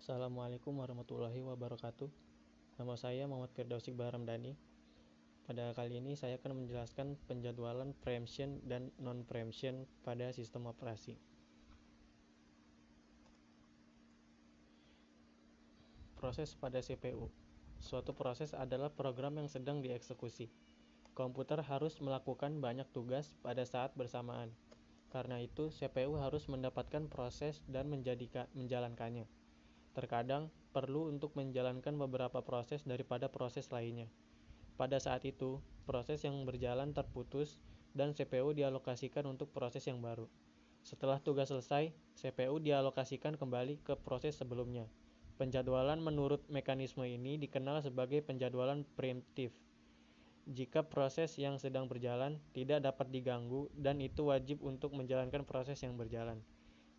Assalamualaikum warahmatullahi wabarakatuh. Nama saya Muhammad Firdausi Baharamdani. Pada kali ini saya akan menjelaskan penjadwalan preemption dan non-preemption pada sistem operasi. Proses pada CPU. Suatu proses adalah program yang sedang dieksekusi. Komputer harus melakukan banyak tugas pada saat bersamaan. Karena itu, CPU harus mendapatkan proses dan menjalankannya. Terkadang perlu untuk menjalankan beberapa proses daripada proses lainnya. Pada saat itu, proses yang berjalan terputus dan CPU dialokasikan untuk proses yang baru. Setelah tugas selesai, CPU dialokasikan kembali ke proses sebelumnya. Penjadwalan menurut mekanisme ini dikenal sebagai penjadwalan preemptif. Jika proses yang sedang berjalan tidak dapat diganggu dan itu wajib untuk menjalankan proses yang berjalan,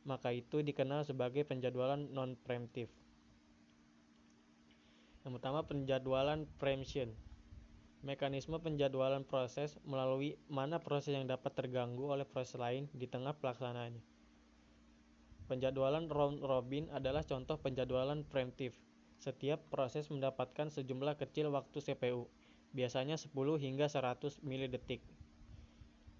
maka itu dikenal sebagai penjadwalan non-preemptif. Yang pertama, penjadwalan preemption. Mekanisme penjadwalan proses melalui mana proses yang dapat terganggu oleh proses lain di tengah pelaksanaannya. Penjadwalan round robin adalah contoh penjadwalan preemptif. Setiap proses mendapatkan sejumlah kecil waktu CPU, biasanya 10 hingga 100 milidetik.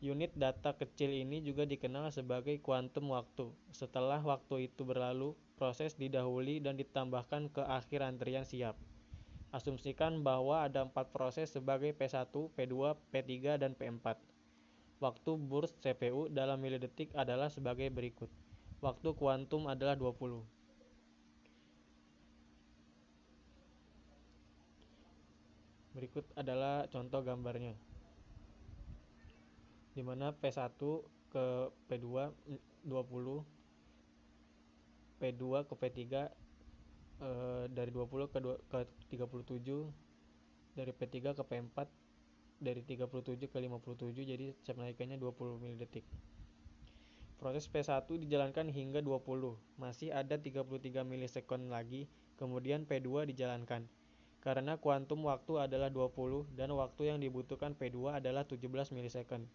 Unit data kecil ini juga dikenal sebagai kuantum waktu. Setelah waktu itu berlalu, proses didahului dan ditambahkan ke akhir antrian siap. Asumsikan bahwa ada 4 proses sebagai P1, P2, P3, dan P4. Waktu burst CPU dalam milidetik adalah sebagai berikut. Waktu kuantum adalah 20. Berikut adalah contoh gambarnya, di mana P1 ke P2 20, P2 ke P3 dari 20 ke 37, dari P3 ke P4 dari 37 ke 57, jadi kenaikannya 20 milidetik. Proses P1 dijalankan hingga 20, masih ada 33 milisekund lagi, kemudian P2 dijalankan. Karena kuantum waktu adalah 20 dan waktu yang dibutuhkan P2 adalah 17 milisekund.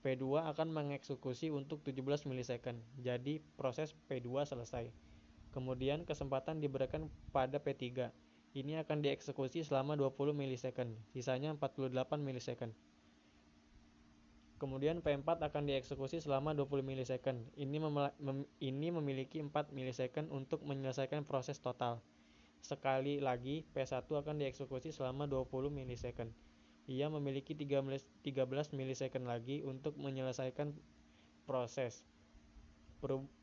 P2 akan mengeksekusi untuk 17 milisekund, jadi proses P2 selesai. Kemudian kesempatan diberikan pada P3. Ini akan dieksekusi selama 20 milisekund, sisanya 48 milisekund. Kemudian P4 akan dieksekusi selama 20 milisekund. Ini memiliki 4 milisekund untuk menyelesaikan proses total. Sekali lagi, P1 akan dieksekusi selama 20 milisekund. Ia memiliki 13 milisekund lagi untuk menyelesaikan proses.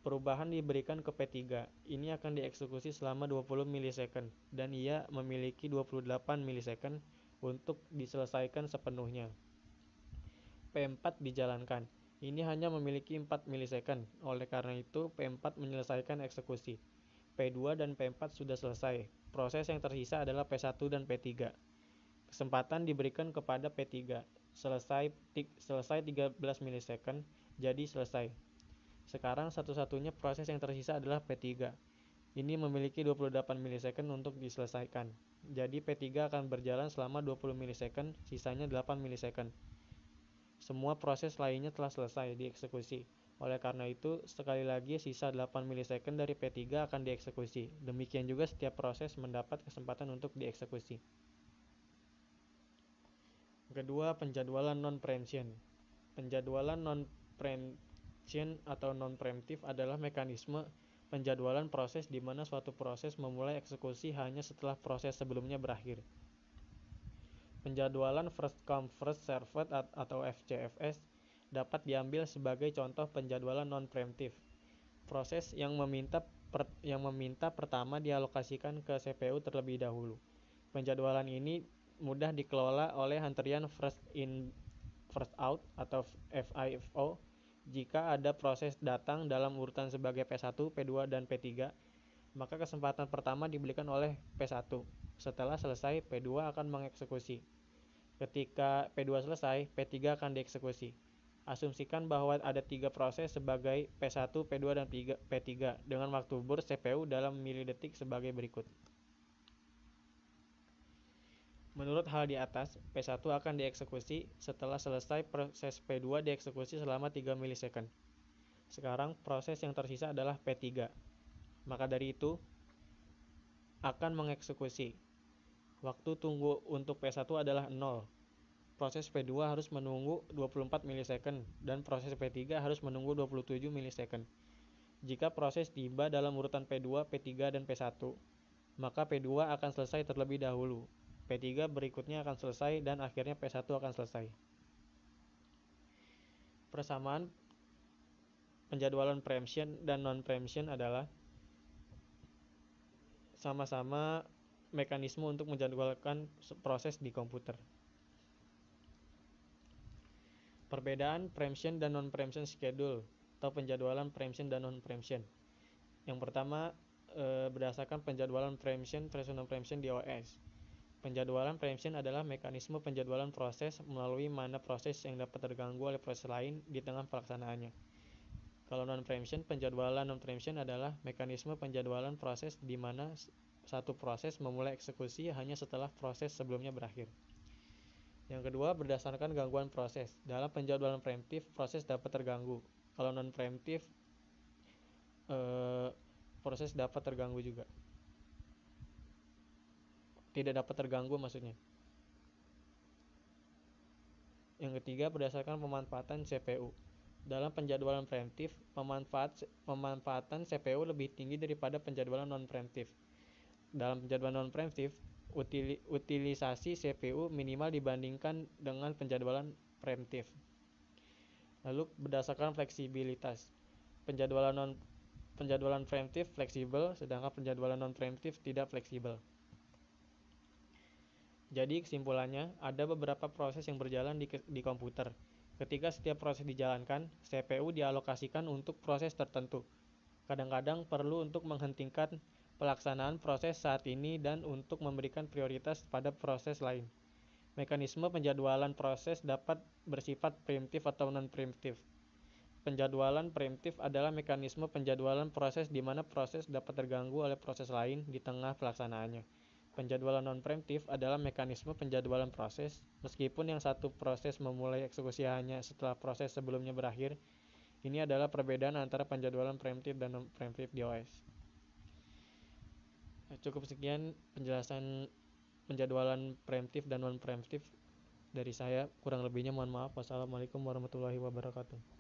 Perubahan diberikan ke P3. Ini akan dieksekusi selama 20 milisekund dan ia memiliki 28 milisekund untuk diselesaikan sepenuhnya. P4 dijalankan. Ini hanya memiliki 4 milisekund. Oleh karena itu, P4 menyelesaikan eksekusi. P2 dan P4 sudah selesai. Proses yang tersisa adalah P1 dan P3. Kesempatan diberikan kepada P3. Selesai 13 milisekund, jadi selesai. Sekarang satu-satunya proses yang tersisa adalah P3. Ini memiliki 28 milisekund untuk diselesaikan. Jadi P3 akan berjalan selama 20 milisekund, sisanya 8 milisekund. Semua proses lainnya telah selesai dieksekusi. Oleh karena itu, sekali lagi sisa 8 milisekund dari P3 akan dieksekusi. Demikian juga setiap proses mendapat kesempatan untuk dieksekusi. Kedua, penjadwalan non-preemption. Penjadwalan non-preemption atau non-preemptif adalah mekanisme penjadwalan proses di mana suatu proses memulai eksekusi hanya setelah proses sebelumnya berakhir. Penjadwalan first come first served atau FCFS dapat diambil sebagai contoh penjadwalan non-preemptif. Proses yang meminta pertama dialokasikan ke CPU terlebih dahulu. Penjadwalan ini mudah dikelola oleh antrian first in first out atau FIFO. Jika ada proses datang dalam urutan sebagai P1, P2, dan P3, maka kesempatan pertama diberikan oleh P1. Setelah selesai, P2 akan mengeksekusi. Ketika P2 selesai, P3 akan dieksekusi. Asumsikan bahwa ada 3 proses sebagai P1, P2, dan P3 dengan waktu burst CPU dalam milidetik sebagai berikut. Menurut hal di atas, P1 akan dieksekusi setelah selesai proses P2 dieksekusi selama 3 milisekund. Sekarang proses yang tersisa adalah P3. Maka dari itu, akan mengeksekusi. Waktu tunggu untuk P1 adalah 0. Proses P2 harus menunggu 24 milisecond dan proses P3 harus menunggu 27 milisecond. Jika proses tiba dalam urutan P2, P3, dan P1, maka P2 akan selesai terlebih dahulu. P3 berikutnya akan selesai dan akhirnya P1 akan selesai. Persamaan penjadwalan preemption dan non-preemption adalah sama-sama mekanisme untuk menjadwalkan proses di komputer. Perbedaan preemption dan non-preemption schedule atau penjadwalan preemption dan non-preemption. Yang pertama, berdasarkan penjadwalan preemption versus non-preemption di OS. Penjadwalan preemption adalah mekanisme penjadwalan proses melalui mana proses yang dapat terganggu oleh proses lain di tengah pelaksanaannya. Kalau non-preemption, penjadwalan non-preemption adalah mekanisme penjadwalan proses di mana satu proses memulai eksekusi hanya setelah proses sebelumnya berakhir. Yang kedua, berdasarkan gangguan proses. Dalam penjadwalan preemptif, proses dapat terganggu. Kalau non-preemptif, proses dapat terganggu juga. Tidak dapat terganggu maksudnya. Yang ketiga, berdasarkan pemanfaatan CPU. Dalam penjadwalan preemptif, pemanfaatan CPU lebih tinggi daripada penjadwalan non-preemptif. Dalam penjadwalan non-preemptif, utilisasi CPU minimal dibandingkan dengan penjadwalan preemptif. Lalu berdasarkan fleksibilitas, penjadwalan preemptif fleksibel, sedangkan penjadwalan non-preemptif tidak fleksibel. Jadi kesimpulannya, ada beberapa proses yang berjalan di komputer. Ketika setiap proses dijalankan, CPU dialokasikan untuk proses tertentu. Kadang-kadang perlu untuk menghentikan pelaksanaan proses saat ini dan untuk memberikan prioritas pada proses lain. Mekanisme penjadwalan proses dapat bersifat preemptif atau non-preemptif. Penjadwalan preemptif adalah mekanisme penjadwalan proses di mana proses dapat terganggu oleh proses lain di tengah pelaksanaannya. Penjadwalan non-preemptif adalah mekanisme penjadwalan proses, meskipun yang satu proses memulai eksekusi hanya setelah proses sebelumnya berakhir. Ini adalah perbedaan antara penjadwalan preemptif dan non-preemptif di OS. Cukup sekian penjelasan penjadwalan preemptif dan non-preemptif dari saya. Kurang lebihnya mohon maaf. Wassalamualaikum warahmatullahi wabarakatuh.